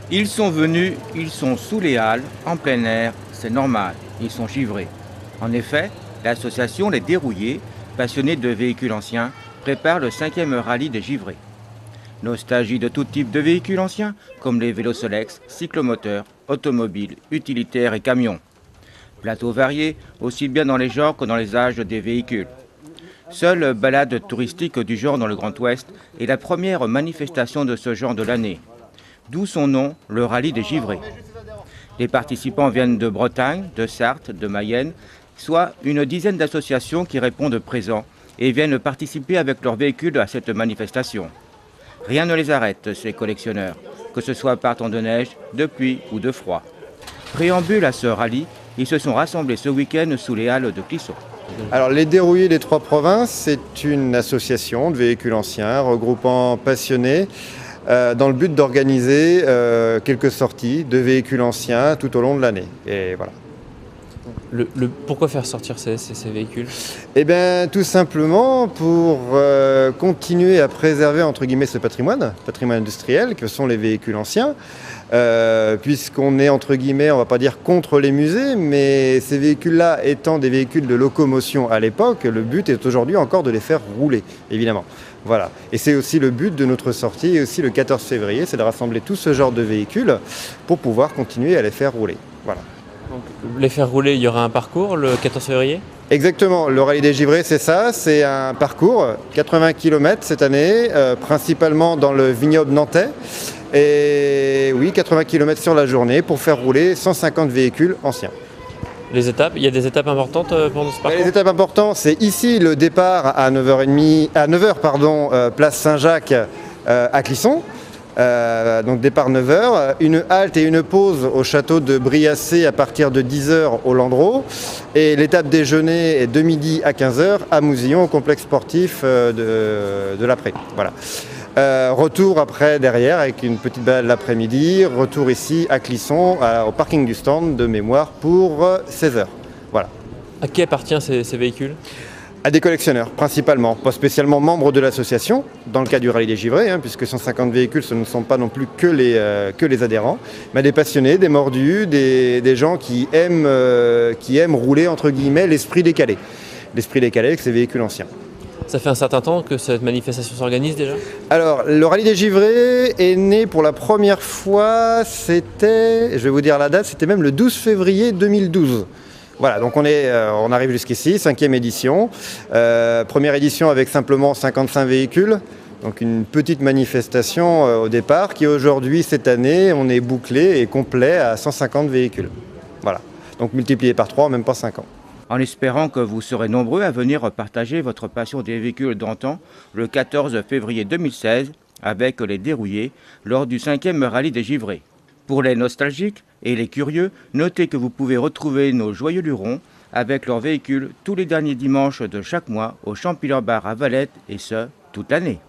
Ils sont venus, ils sont sous les halles, en plein air, c'est normal, ils sont givrés. En effet, l'association Les Dérouillés, passionnés de véhicules anciens, prépare le 5e rallye des givrés. Nostalgie de tout type de véhicules anciens, comme les vélos Solex, cyclomoteurs, automobiles, utilitaires et camions. Plateaux variés, aussi bien dans les genres que dans les âges des véhicules. Seule balade touristique du genre dans le Grand Ouest est la première manifestation de ce genre de l'année. D'où son nom, le rallye des givrés. Les participants viennent de Bretagne, de Sarthe, de Mayenne, soit une dizaine d'associations qui répondent présents et viennent participer avec leurs véhicules à cette manifestation. Rien ne les arrête, ces collectionneurs, que ce soit par temps de neige, de pluie ou de froid. Préambule à ce rallye, ils se sont rassemblés ce week-end sous les halles de Clisson. Alors, les Dérouillés des Trois Provinces, c'est une association de véhicules anciens regroupant passionnés dans le but d'organiser quelques sorties de véhicules anciens tout au long de l'année. Et voilà. Pourquoi faire sortir ces véhicules? Eh bien, tout simplement pour continuer à préserver, entre guillemets, ce patrimoine industriel que sont les véhicules anciens, puisqu'on est, entre guillemets, on va pas dire contre les musées, mais ces véhicules-là étant des véhicules de locomotion à l'époque, le but est aujourd'hui encore de les faire rouler, évidemment. Voilà. Et c'est aussi le but de notre sortie, et aussi le 14 février, c'est de rassembler tout ce genre de véhicules pour pouvoir continuer à les faire rouler. Voilà. Donc, les faire rouler, il y aura un parcours le 14 février? Exactement, le rallye des givrés c'est ça, c'est un parcours, 80 km cette année, principalement dans le vignoble nantais. Et oui, 80 km sur la journée pour faire rouler 150 véhicules anciens. Les étapes, il y a des étapes importantes pendant ce parcours? Les étapes importantes, c'est ici le départ à 9h, place Saint-Jacques à Clisson. Donc départ 9h, une halte et une pause au château de Briassé à partir de 10h au Landreau, et l'étape déjeuner est de midi à 15h à Mousillon au complexe sportif de l'Après. Voilà. Retour après derrière avec une petite balade l'après-midi, retour ici à Clisson au parking du stand de mémoire pour 16h. Voilà. À qui appartiennent ces véhicules? À des collectionneurs, principalement, pas spécialement membres de l'association, dans le cas du rallye des givrés, puisque 150 véhicules, ce ne sont pas non plus que les adhérents, mais des passionnés, des mordus, des gens qui aiment rouler, entre guillemets, l'esprit décalé avec ces véhicules anciens. Ça fait un certain temps que cette manifestation s'organise déjà? Alors, le rallye des givrés est né pour la première fois, je vais vous dire la date, c'était même le 12 février 2012. Voilà, donc on arrive jusqu'ici, 5e édition. Première édition avec simplement 55 véhicules, donc une petite manifestation au départ, qui aujourd'hui, cette année, on est bouclé et complet à 150 véhicules. Voilà, donc multiplié par 3 en même pas 5 ans. En espérant que vous serez nombreux à venir partager votre passion des véhicules d'antan le 14 février 2016 avec les Dérouillés lors du 5e rallye des givrés. Pour les nostalgiques et les curieux, notez que vous pouvez retrouver nos joyeux lurons avec leurs véhicules tous les derniers dimanches de chaque mois au Champiller Bar à Valette, et ce, toute l'année.